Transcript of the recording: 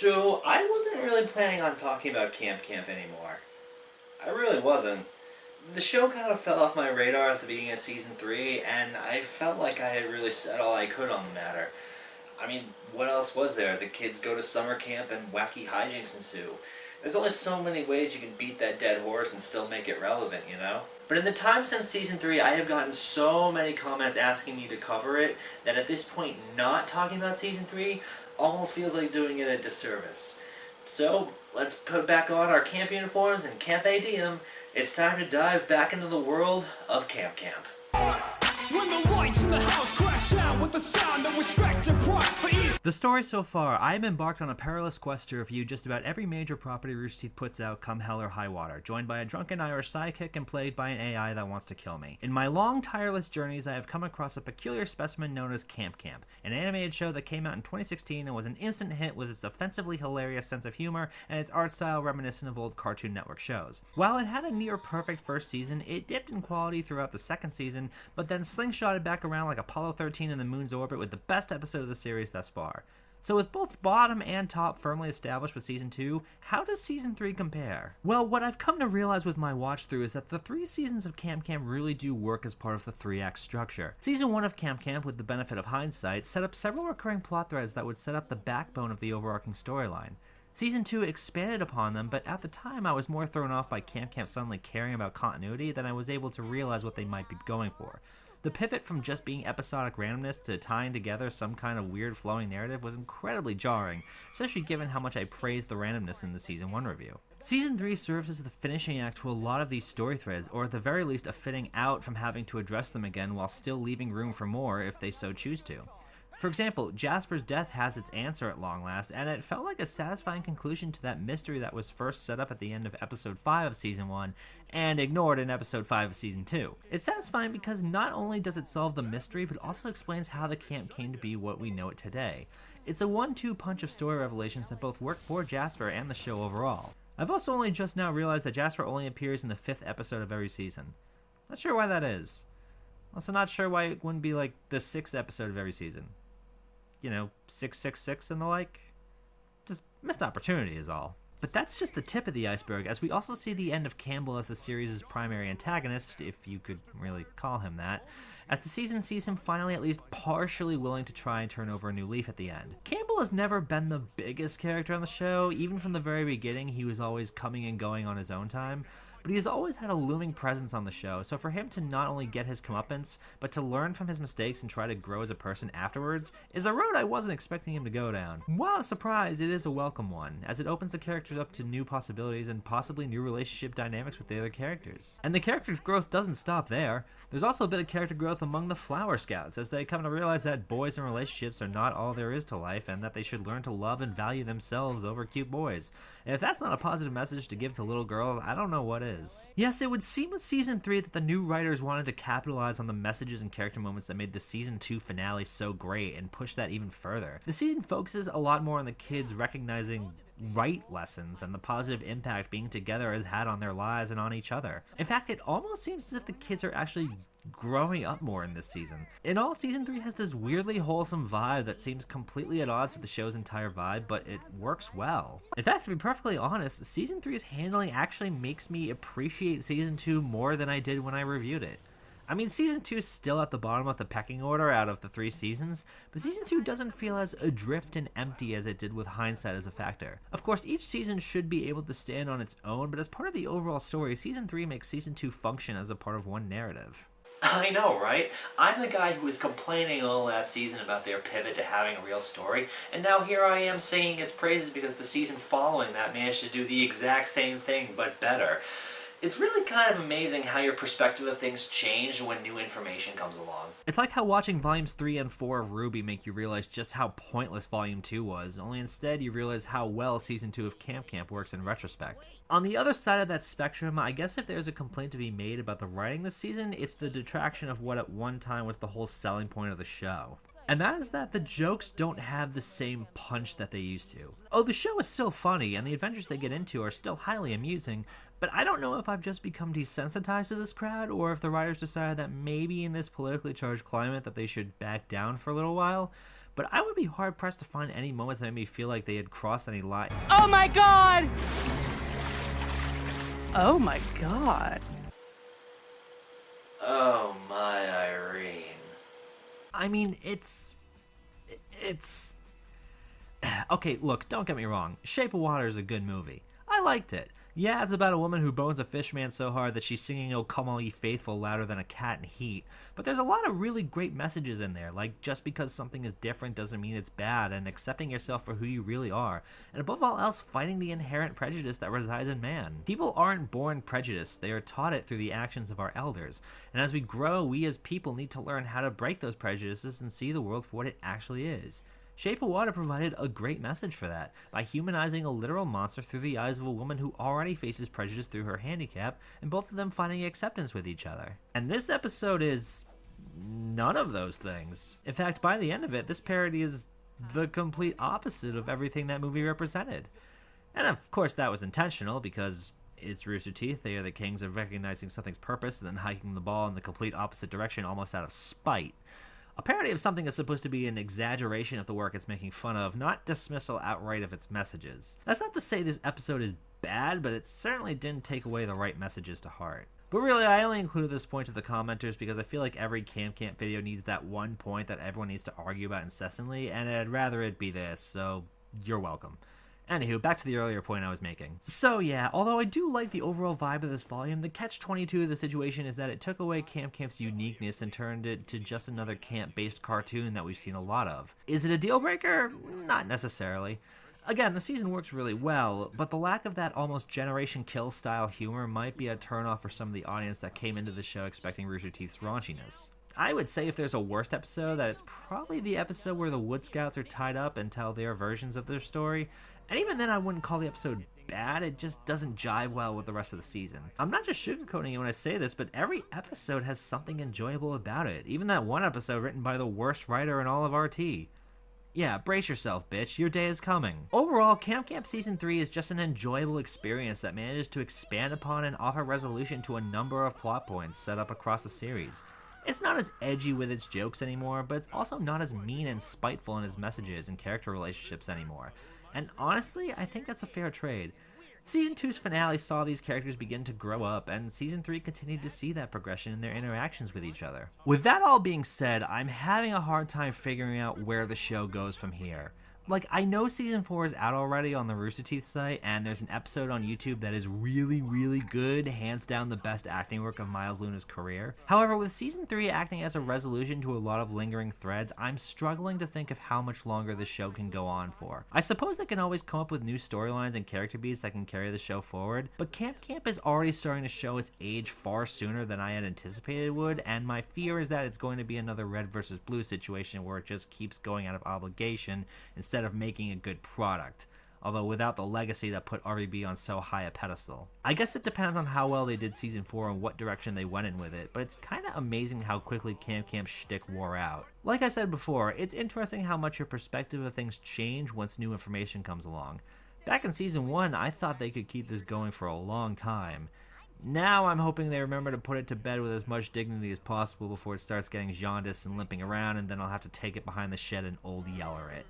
So, I wasn't really planning on talking about Camp anymore. I really wasn't. The show kind of fell off my radar at the beginning of Season 3, and I felt like I had really said all I could on the matter. I mean, what else was there? The kids go to summer camp and wacky hijinks ensue. There's only so many ways you can beat that dead horse and still make it relevant, you know? But in the time since Season 3, I have gotten so many comments asking me to cover it that at this point, not talking about Season 3 almost feels like doing it a disservice. So, let's put back on our camp uniforms and camp ADM. It's time to dive back into the world of Camp. When the lights in the house crash down with the sound of respect and pride for ease. The story so far, I am embarked on a perilous quest to review just about every major property Rooster Teeth puts out come hell or high water, joined by a drunken Irish sidekick and plagued by an AI that wants to kill me. In my long, tireless journeys, I have come across a peculiar specimen known as Camp, an animated show that came out in 2016 and was an instant hit with its offensively hilarious sense of humor and its art style reminiscent of old Cartoon Network shows. While it had a near-perfect first season, it dipped in quality throughout the second season, but then slingshotted back around like Apollo 13 in the moon's orbit with the best episode of the series thus far. So with both bottom and top firmly established with Season 2, how does Season 3 compare? Well, what I've come to realize with my watch through is that the 3 seasons of Camp really do work as part of the 3-act structure. Season 1 of Camp, with the benefit of hindsight, set up several recurring plot threads that would set up the backbone of the overarching storyline. Season 2 expanded upon them, but at the time I was more thrown off by Camp suddenly caring about continuity than I was able to realize what they might be going for. The pivot from just being episodic randomness to tying together some kind of weird flowing narrative was incredibly jarring, especially given how much I praised the randomness in the Season 1 review. Season 3 serves as the finishing act to a lot of these story threads, or at the very least a fitting out from having to address them again while still leaving room for more if they so choose to. For example, Jasper's death has its answer at long last, and it felt like a satisfying conclusion to that mystery that was first set up at the end of Episode 5 of Season 1, and ignored in Episode 5 of Season 2. It's satisfying because not only does it solve the mystery, but also explains how the camp came to be what we know it today. It's a 1-2 punch of story revelations that both work for Jasper and the show overall. I've also only just now realized that Jasper only appears in the 5th episode of every season. Not sure why that is. Also not sure why it wouldn't be like the 6th episode of every season. You know, 666 and the like. Just missed opportunity is all. But that's just the tip of the iceberg, as we also see the end of Campbell as the series' primary antagonist, if you could really call him that, as the season sees him finally at least partially willing to try and turn over a new leaf at the end. Campbell has never been the biggest character on the show. Even from the very beginning, he was always coming and going on his own time. But he has always had a looming presence on the show, so for him to not only get his comeuppance, but to learn from his mistakes and try to grow as a person afterwards, is a road I wasn't expecting him to go down. While a surprise, it is a welcome one, as it opens the characters up to new possibilities and possibly new relationship dynamics with the other characters. And the character's growth doesn't stop there. There's also a bit of character growth among the Flower Scouts, as they come to realize that boys and relationships are not all there is to life, and that they should learn to love and value themselves over cute boys. And if that's not a positive message to give to little girls, I don't know what is. Yes, it would seem with Season 3 that the new writers wanted to capitalize on the messages and character moments that made the Season 2 finale so great and push that even further. The season focuses a lot more on the kids recognizing right lessons and the positive impact being together has had on their lives and on each other. In fact, it almost seems as if the kids are actually growing up more in this season. In all, Season 3 has this weirdly wholesome vibe that seems completely at odds with the show's entire vibe, but it works well. In fact, to be perfectly honest, Season 3's handling actually makes me appreciate Season 2 more than I did when I reviewed it. I mean, Season 2 is still at the bottom of the pecking order out of the 3 seasons, but Season 2 doesn't feel as adrift and empty as it did with hindsight as a factor. Of course, each season should be able to stand on its own, but as part of the overall story, Season 3 makes Season 2 function as a part of one narrative. I know, right? I'm the guy who was complaining all last season about their pivot to having a real story, and now here I am singing its praises because the season following that managed to do the exact same thing, but better. It's really kind of amazing how your perspective of things change when new information comes along. It's like how watching Volumes 3 and 4 of RWBY make you realize just how pointless Volume 2 was, only instead you realize how well Season 2 of Camp works in retrospect. On the other side of that spectrum, I guess if there's a complaint to be made about the writing this season, it's the detraction of what at one time was the whole selling point of the show. And that is that the jokes don't have the same punch that they used to. Oh, the show is still funny, and the adventures they get into are still highly amusing, but I don't know if I've just become desensitized to this crowd, or if the writers decided that maybe in this politically charged climate that they should back down for a little while. but I would be hard-pressed to find any moments that made me feel like they had crossed any line. Oh my god! Oh my god. Oh my Irene. I mean, it's... Okay, look, don't get me wrong. Shape of Water is a good movie. I liked it. Yeah, it's about a woman who bones a fish man so hard that she's singing "Oh Come All Ye Faithful" louder than a cat in heat. But there's a lot of really great messages in there, like just because something is different doesn't mean it's bad, and accepting yourself for who you really are. And above all else, fighting the inherent prejudice that resides in man. People aren't born prejudiced, they are taught it through the actions of our elders. And as we grow, we as people need to learn how to break those prejudices and see the world for what it actually is. Shape of Water provided a great message for that, by humanizing a literal monster through the eyes of a woman who already faces prejudice through her handicap, and both of them finding acceptance with each other. And this episode is none of those things. In fact, by the end of it, this parody is the complete opposite of everything that movie represented. And of course that was intentional, because it's Rooster Teeth, they are the kings of recognizing something's purpose and then hiking the ball in the complete opposite direction almost out of spite. A parody of something is supposed to be an exaggeration of the work it's making fun of, not dismissal outright of its messages. That's not to say this episode is bad, but it certainly didn't take away the right messages to heart. But really, I only included this point to the commenters because I feel like every Camp video needs that one point that everyone needs to argue about incessantly, and I'd rather it be this, so you're welcome. Anywho, back to the earlier point I was making. So yeah, although I do like the overall vibe of this volume, the catch-22 of the situation is that it took away Camp's uniqueness and turned it to just another camp-based cartoon that we've seen a lot of. Is it a deal breaker? Not necessarily. Again, the season works really well, but the lack of that almost Generation Kill style humor might be a turnoff for some of the audience that came into the show expecting Rooster Teeth's raunchiness. I would say if there's a worst episode, that it's probably the episode where the Wood Scouts are tied up and tell their versions of their story. And even then, I wouldn't call the episode bad, it just doesn't jive well with the rest of the season. I'm not just sugarcoating it when I say this, but every episode has something enjoyable about it. Even that one episode written by the worst writer in all of RT. Yeah, brace yourself, bitch. Your day is coming. Overall, Camp Season 3 is just an enjoyable experience that manages to expand upon and offer resolution to a number of plot points set up across the series. It's not as edgy with its jokes anymore, but it's also not as mean and spiteful in its messages and character relationships anymore. And honestly, I think that's a fair trade. Season 2's finale saw these characters begin to grow up, and Season 3 continued to see that progression in their interactions with each other. With that all being said, I'm having a hard time figuring out where the show goes from here. Like, I know Season 4 is out already on the Rooster Teeth site, and there's an episode on YouTube that is really, really good, hands down the best acting work of Miles Luna's career. However, with Season 3 acting as a resolution to a lot of lingering threads, I'm struggling to think of how much longer the show can go on for. I suppose they can always come up with new storylines and character beats that can carry the show forward, but Camp is already starting to show its age far sooner than I had anticipated it would, and my fear is that it's going to be another red versus blue situation where it just keeps going out of obligation instead of making a good product, although without the legacy that put RVB on so high a pedestal. I guess it depends on how well they did Season 4 and what direction they went in with it, but it's kinda amazing how quickly Camp's shtick wore out. Like I said before, it's interesting how much your perspective of things change once new information comes along. Back in Season 1, I thought they could keep this going for a long time. Now I'm hoping they remember to put it to bed with as much dignity as possible before it starts getting jaundiced and limping around, and then I'll have to take it behind the shed and old yeller it.